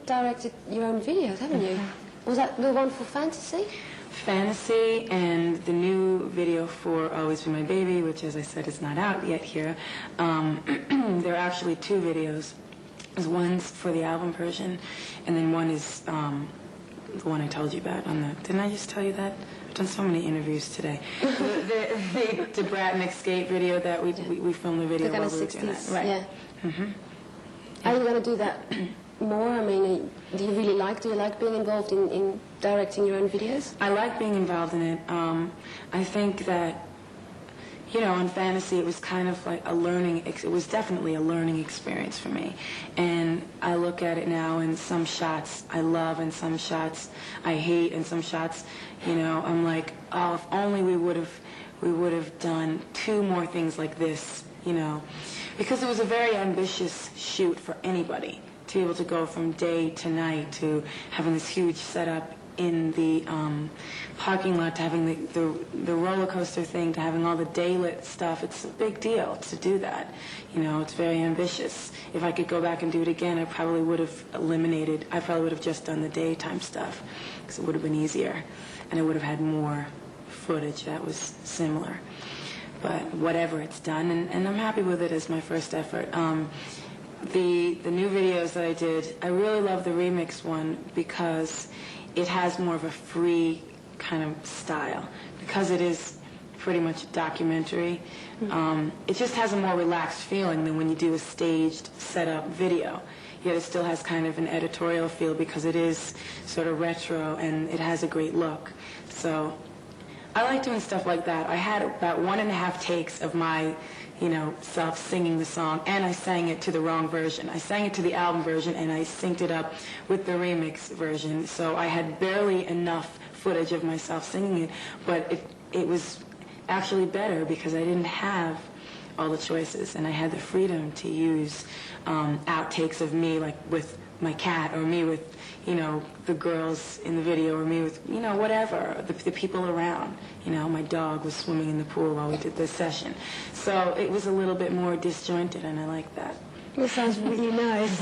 directed your own videos, haven't you? Was that the one for Fantasy? Fantasy, and the new video for Always Be My Baby, which, as I said, is not out yet here. There are actually two videos. There's one's for the album version, and then one is the one I told you about on the... Didn't I just tell you that? I've done so many interviews today. the Bratnik skate video that we filmed the video while we were doing that. Right. Yeah. Are you going to do that more? I mean, do you like being involved in directing your own videos? I like being involved in it. I think that, you know, on Fantasy, it was kind of like a learning, it was definitely a learning experience for me. And I look at it now, and some shots I love, and some shots I hate, and some shots, you know, I'm like, oh, if only we would have done 2 more things like this, you know. Because it was a very ambitious shoot for anybody, to be able to go from day to night to having this huge setup in the parking lot, to having the roller coaster thing, to having all the daylit stuff. It's a big deal to do that. You know, it's very ambitious. If I could go back and do it again, I probably would have just done the daytime stuff, because it would have been easier, and I would have had more footage that was similar. But whatever, it's done, and I'm happy with it as my first effort. The new videos that I did, I really love the remix one because it has more of a free kind of style. Because it is pretty much a documentary, it just has a more relaxed feeling than when you do a staged, set-up video. Yet it still has kind of an editorial feel because it is sort of retro and it has a great look. So I like doing stuff like that. I had about 1.5 takes of my, you know, self singing the song, and I sang it to the wrong version. I sang it to the album version, and I synced it up with the remix version. So I had barely enough footage of myself singing it, but it was actually better because I didn't have all the choices, and I had the freedom to use outtakes of me, like with my cat, or me with, you know, the girls in the video, or me with, you know, whatever, the people around. You know, my dog was swimming in the pool while we did this session. So it was a little bit more disjointed, and I like that. That sounds really nice.